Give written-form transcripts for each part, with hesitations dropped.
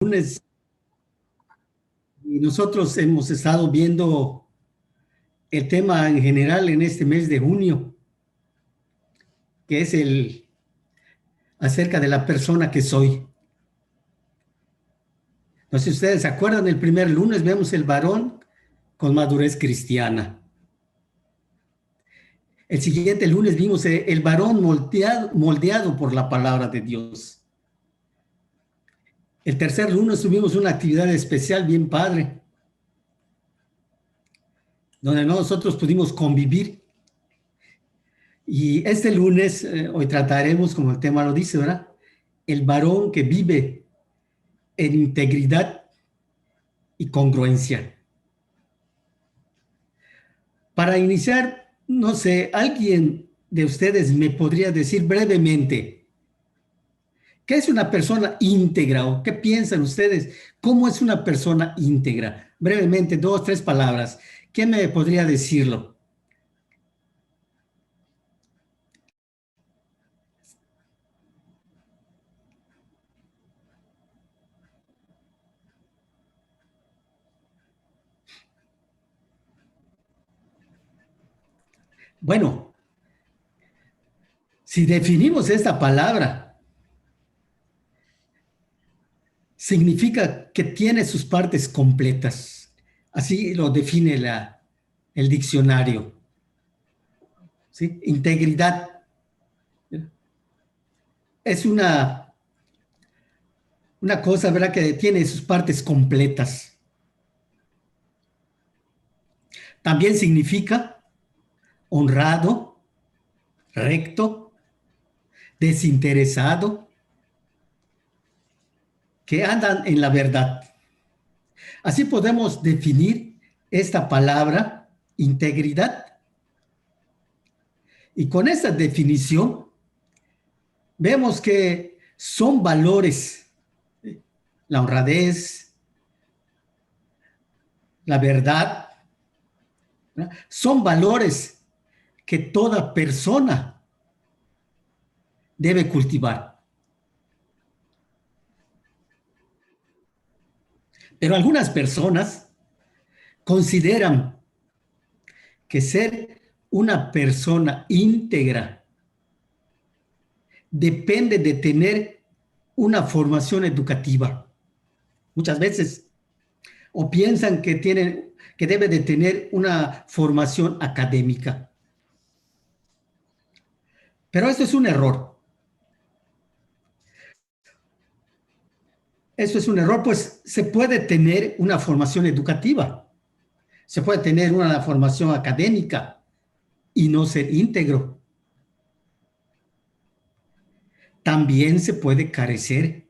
Lunes y nosotros hemos estado viendo el tema en general en este mes de junio, que es el acerca de la persona que soy. No sé si ustedes se acuerdan, el primer lunes vemos el varón con madurez cristiana. El siguiente lunes vimos el varón moldeado por la palabra de Dios. El tercer lunes tuvimos una actividad especial bien padre, donde nosotros pudimos convivir. Y este lunes, hoy trataremos, como el tema lo dice, ¿verdad? El varón que vive en integridad y congruencia. Para iniciar, no sé, alguien de ustedes me podría decir brevemente, ¿qué es una persona íntegra o qué piensan ustedes? ¿Cómo es una persona íntegra? Brevemente, dos, tres palabras. ¿Quién me podría decirlo? Bueno, si definimos esta palabra, significa que tiene sus partes completas. Así lo define el diccionario. ¿Sí? Integridad es una cosa, ¿verdad? Que tiene sus partes completas. También significa honrado, recto, desinteresado, que andan en la verdad. Así podemos definir esta palabra, integridad. Y con esta definición vemos que son valores, la honradez, la verdad, ¿verdad? Son valores que toda persona debe cultivar. Pero algunas personas consideran que ser una persona íntegra depende de tener una formación educativa. Muchas veces, o piensan que debe de tener una formación académica. Pero esto es un error. Eso es un error, pues se puede tener una formación educativa, se puede tener una formación académica y no ser íntegro. También se puede carecer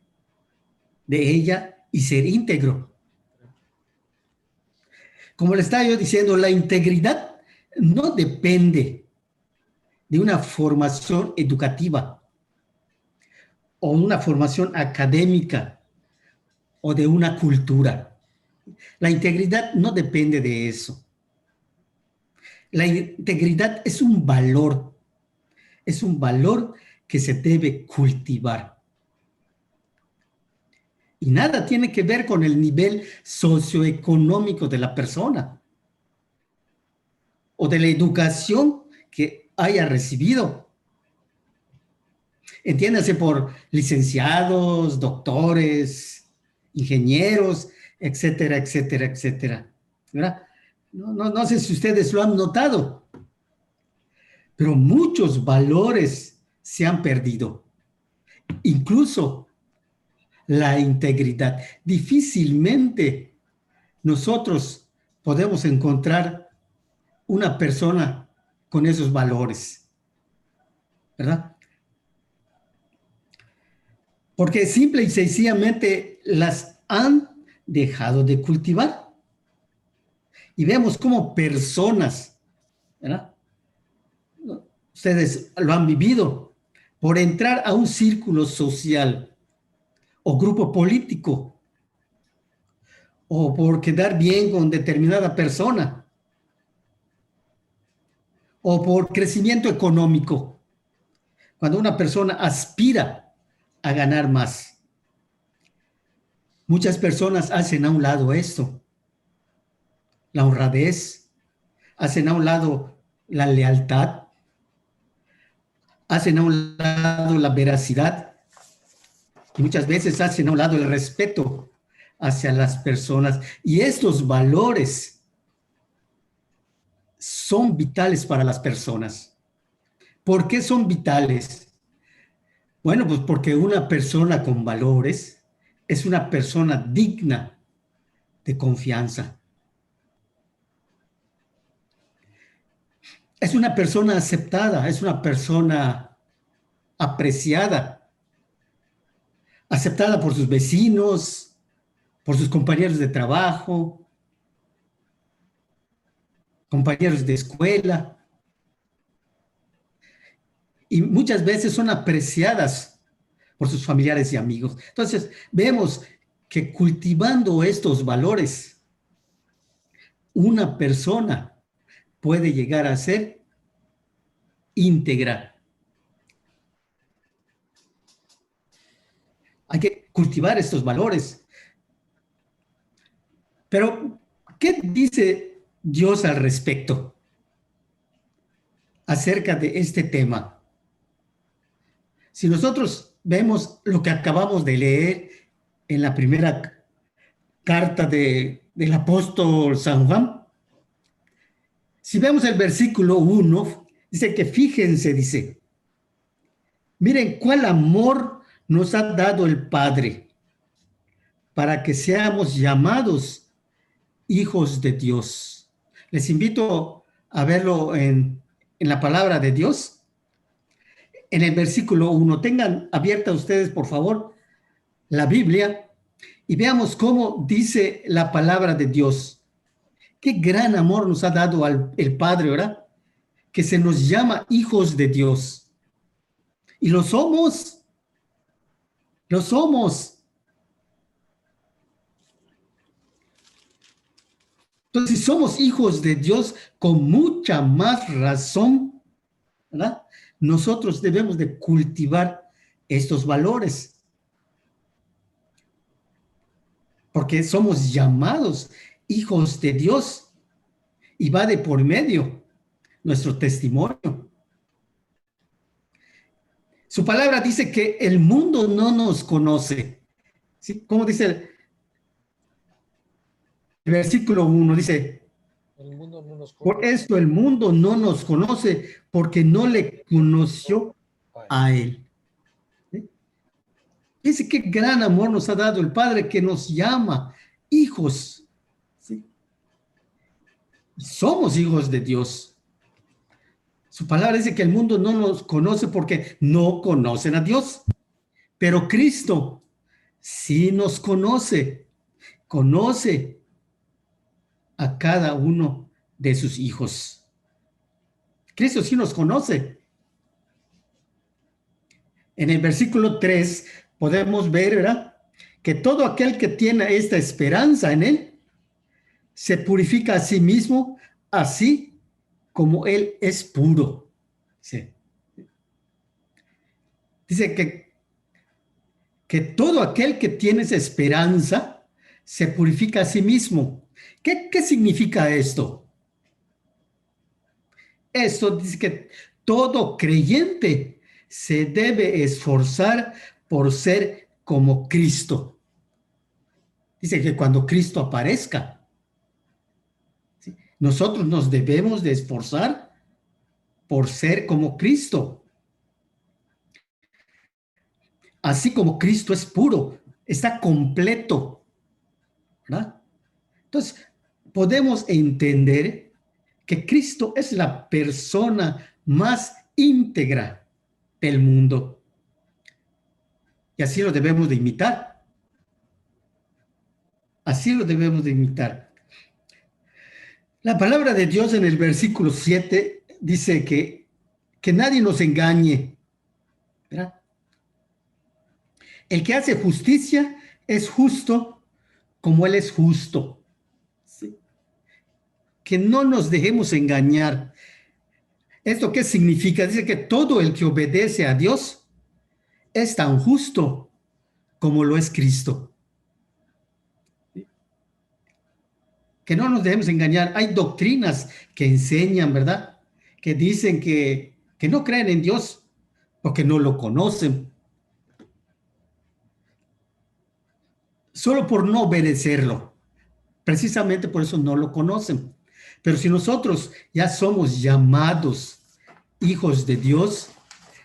de ella y ser íntegro. Como le estaba yo diciendo, la integridad no depende de una formación educativa o una formación académica o de una cultura. La integridad no depende de eso. La integridad es un valor que se debe cultivar. Y nada tiene que ver con el nivel socioeconómico de la persona o de la educación que haya recibido. Entiéndase por licenciados, doctores, ingenieros, etcétera, etcétera, etcétera. ¿Verdad? No sé si ustedes lo han notado, pero muchos valores se han perdido. Incluso la integridad. Difícilmente nosotros podemos encontrar una persona con esos valores, ¿verdad? Porque simple y sencillamente las han dejado de cultivar. Y vemos como personas, ¿verdad? Ustedes lo han vivido, por entrar a un círculo social o grupo político o por quedar bien con determinada persona o por crecimiento económico, cuando una persona aspira a ganar más. Muchas personas hacen a un lado esto, la honradez, hacen a un lado la lealtad, hacen a un lado la veracidad y muchas veces hacen a un lado el respeto hacia las personas. Y estos valores son vitales para las personas. ¿Por qué son vitales? Bueno, pues porque una persona con valores es una persona digna de confianza. Es una persona aceptada, es una persona apreciada, aceptada por sus vecinos, por sus compañeros de trabajo, compañeros de escuela, y muchas veces son apreciadas por sus familiares y amigos. Entonces, vemos que cultivando estos valores, una persona puede llegar a ser íntegra. Hay que cultivar estos valores. Pero, ¿qué dice Dios al respecto acerca de este tema? Si nosotros vemos lo que acabamos de leer en la primera carta del apóstol San Juan, si vemos el versículo 1, dice que fíjense, dice, miren cuál amor nos ha dado el Padre para que seamos llamados hijos de Dios. Les invito a verlo en la palabra de Dios. En el versículo 1, tengan abierta ustedes, por favor, la Biblia y veamos cómo dice la palabra de Dios. Qué gran amor nos ha dado el Padre, ¿verdad? Que se nos llama hijos de Dios. Y lo somos, lo somos. Entonces, si somos hijos de Dios, con mucha más razón, ¿verdad? Nosotros debemos de cultivar estos valores. Porque somos llamados hijos de Dios y va de por medio nuestro testimonio. Su palabra dice que el mundo no nos conoce. ¿Sí? ¿Cómo dice el versículo 1? Dice, el mundo no nos por conoce. esto el mundo no nos conoce porque no le conoció a él. ¿Sí? Dice qué gran amor nos ha dado el Padre que nos llama hijos. ¿Sí? Somos hijos de Dios. Su palabra dice que el mundo no nos conoce porque no conocen a Dios. Pero Cristo sí nos conoce, conoce a cada uno de sus hijos. Cristo sí nos conoce. En el versículo 3 podemos ver, ¿verdad? Que todo aquel que tiene esta esperanza en Él se purifica a sí mismo, así como Él es puro. Sí. Dice que todo aquel que tiene esa esperanza se purifica a sí mismo. ¿Qué significa esto? Esto dice que todo creyente se debe esforzar por ser como Cristo. Dice que cuando Cristo aparezca, ¿sí? Nosotros nos debemos de esforzar por ser como Cristo. Así como Cristo es puro, está completo, ¿verdad? Entonces, podemos entender que Cristo es la persona más íntegra del mundo. Y así lo debemos de imitar. Así lo debemos de imitar. La palabra de Dios en el versículo 7 dice que nadie nos engañe, ¿verdad? El que hace justicia es justo como Él es justo. ¿Sí? Que no nos dejemos engañar. ¿Esto qué significa? Dice que todo el que obedece a Dios es tan justo como lo es Cristo. que no nos dejemos engañar. Hay doctrinas que enseñan, ¿verdad? Que dicen que no creen en Dios porque no lo conocen, solo por no obedecerlo. Precisamente por eso no lo conocen. Pero si nosotros ya somos llamados hijos de Dios,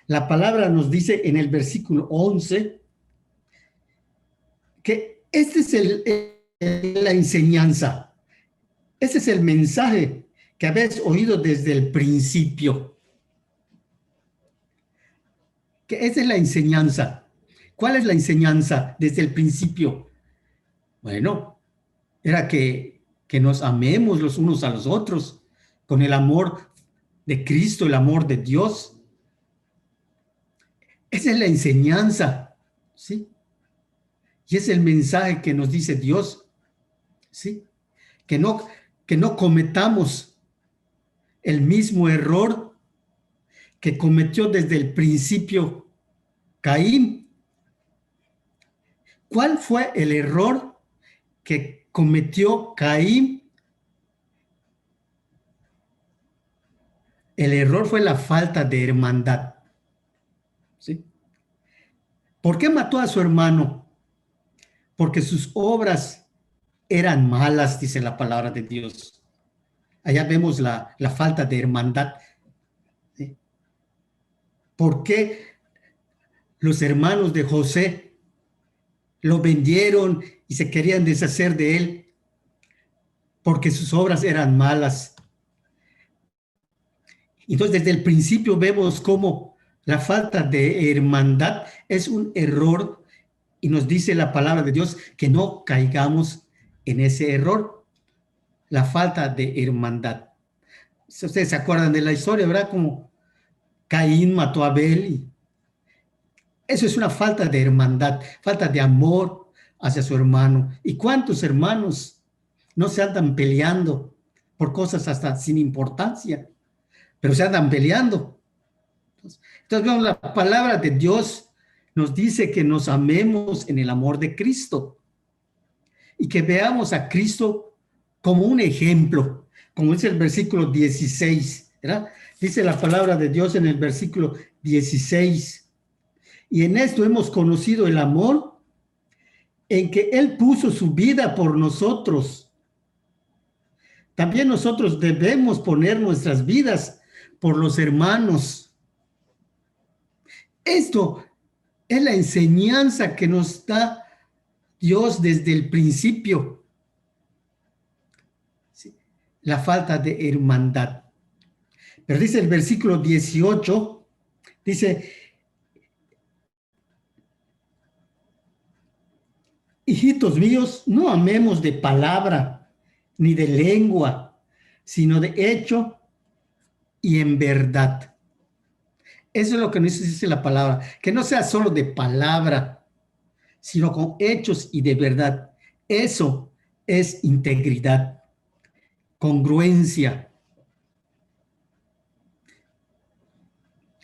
la palabra nos dice en el versículo 11 que este es la enseñanza, este es el mensaje que habéis oído desde el principio. Que esa es la enseñanza. ¿Cuál es la enseñanza desde el principio? Bueno, era que nos amemos los unos a los otros con el amor de Cristo, el amor de Dios. Esa es la enseñanza, ¿sí? Y es el mensaje que nos dice Dios, ¿sí? Que no cometamos el mismo error que cometió desde el principio Caín. ¿Cuál fue el error que cometió Caín? El error fue la falta de hermandad, ¿sí? ¿Por qué mató a su hermano? Porque sus obras eran malas, dice la palabra de Dios. Allá vemos la falta de hermandad, ¿sí? ¿Por qué los hermanos de José lo vendieron y se querían deshacer de él? Porque sus obras eran malas. Entonces, desde el principio vemos cómo la falta de hermandad es un error y nos dice la palabra de Dios que no caigamos en ese error, la falta de hermandad. Si ustedes se acuerdan de la historia, ¿verdad? Como Caín mató a Abel. Y eso es una falta de hermandad, falta de amor hacia su hermano. ¿Y cuántos hermanos no se andan peleando por cosas hasta sin importancia, pero se andan peleando? Entonces vemos la palabra de Dios nos dice que nos amemos en el amor de Cristo y que veamos a Cristo como un ejemplo, como dice el versículo 16, ¿verdad? Dice la palabra de Dios en el versículo 16, y en esto hemos conocido el amor en que Él puso su vida por nosotros. También nosotros debemos poner nuestras vidas por los hermanos. Esto es la enseñanza que nos da Dios desde el principio. ¿Sí? La falta de hermandad. Pero dice el versículo 18, dice, hijitos míos, no amemos de palabra ni de lengua, sino de hecho y en verdad. Eso es lo que nos dice la palabra, que no sea solo de palabra, sino con hechos y de verdad. Eso es integridad, congruencia.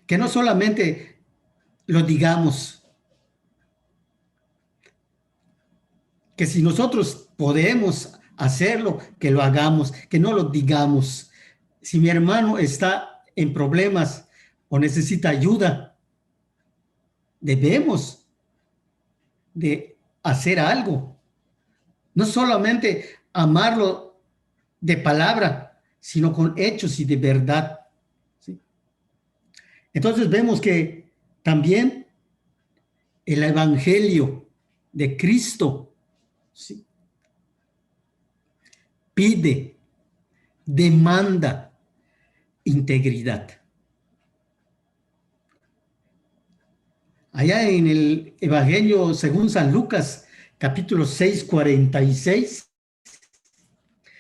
Que no solamente lo digamos, que si nosotros podemos hacerlo, que lo hagamos, que no lo digamos. Si mi hermano está en problemas o necesita ayuda, debemos de hacer algo. No solamente amarlo de palabra, sino con hechos y de verdad. ¿Sí? Entonces vemos que también el evangelio de Cristo, ¿sí?, pide, demanda integridad. Allá en el Evangelio según San Lucas, capítulo 6, 46,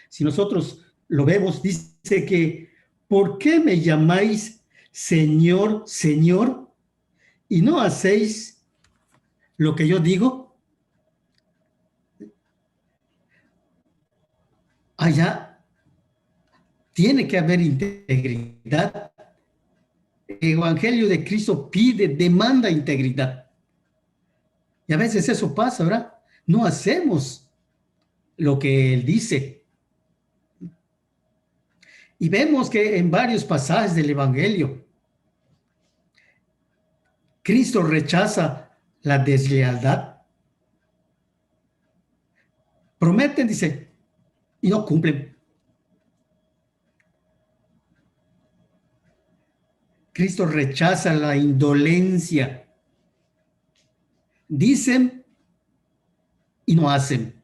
si nosotros lo vemos, dice que, ¿por qué me llamáis Señor, Señor, y no hacéis lo que yo digo? Allá tiene que haber integridad. El Evangelio de Cristo pide, demanda integridad. Y a veces eso pasa, ¿verdad? No hacemos lo que Él dice. Y vemos que en varios pasajes del Evangelio, Cristo rechaza la deslealtad. Prometen, dice, y no cumplen. Cristo rechaza la indolencia. Dicen y no hacen.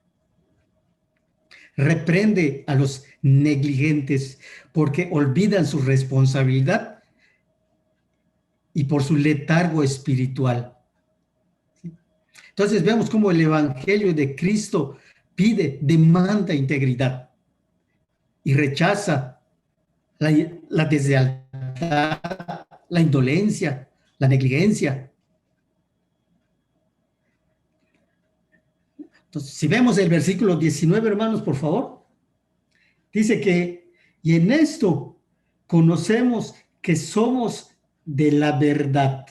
Reprende a los negligentes porque olvidan su responsabilidad y por su letargo espiritual. Entonces vemos cómo el Evangelio de Cristo pide, demanda integridad y rechaza la deslealtad, la indolencia, la negligencia. Entonces, si vemos el versículo 19, hermanos, por favor, dice que, y en esto conocemos que somos de la verdad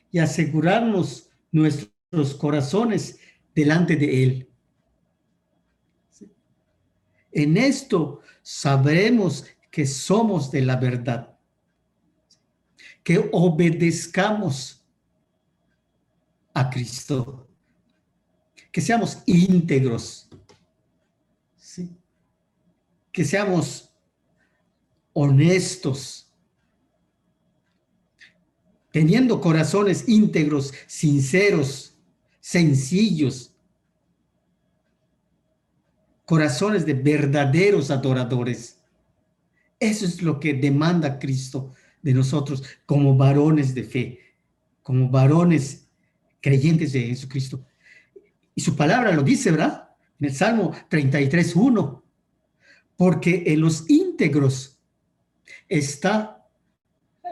y asegurarnos nuestros corazones delante de Él. En esto sabremos que somos de la verdad, que obedezcamos a Cristo, que seamos íntegros, ¿sí? Que seamos honestos, teniendo corazones íntegros, sinceros, sencillos, corazones de verdaderos adoradores. Eso es lo que demanda Cristo de nosotros como varones de fe, como varones creyentes de Jesucristo. Y su palabra lo dice, ¿verdad? En el Salmo 33:1, porque en los íntegros está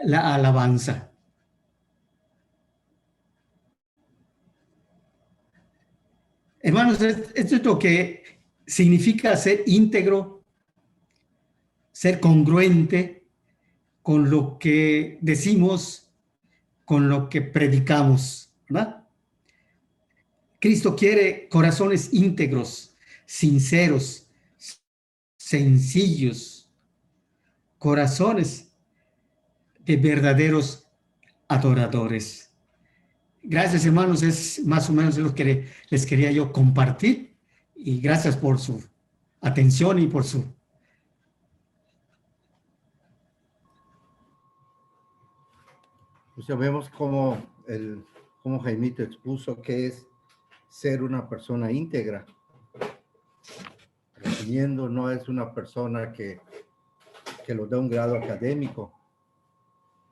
la alabanza. Hermanos, esto es lo que significa ser íntegro, ser congruente con lo que decimos, con lo que predicamos, ¿verdad? Cristo quiere corazones íntegros, sinceros, sencillos, corazones de verdaderos adoradores. Gracias, hermanos, es más o menos lo que les quería yo compartir y gracias por su atención y por su... Pues ya vemos cómo Jaimito expuso que es ser una persona íntegra. Resumiendo, no es una persona que lo da un grado académico,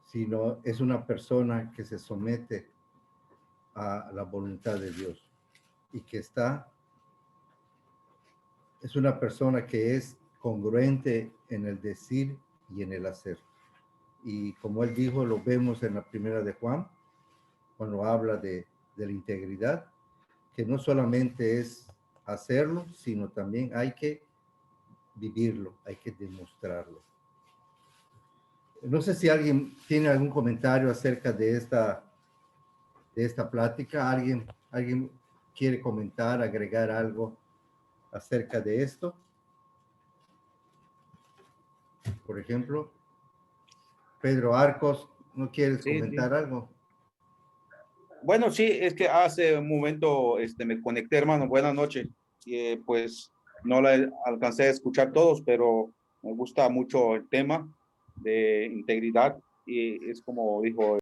sino es una persona que se somete a la voluntad de Dios y que es una persona que es congruente en el decir y en el hacer. Y como él dijo, lo vemos en la primera de Juan, cuando habla de la integridad, que no solamente es hacerlo, sino también hay que vivirlo, hay que demostrarlo. No sé si alguien tiene algún comentario acerca de esta plática. ¿Alguien quiere comentar, agregar algo acerca de esto? Por ejemplo, Pedro Arcos, ¿no quieres comentar algo? Bueno, sí, es que hace un momento me conecté, hermano. Buenas noches. Pues no la alcancé a escuchar todos, pero me gusta mucho el tema de integridad y es como dijo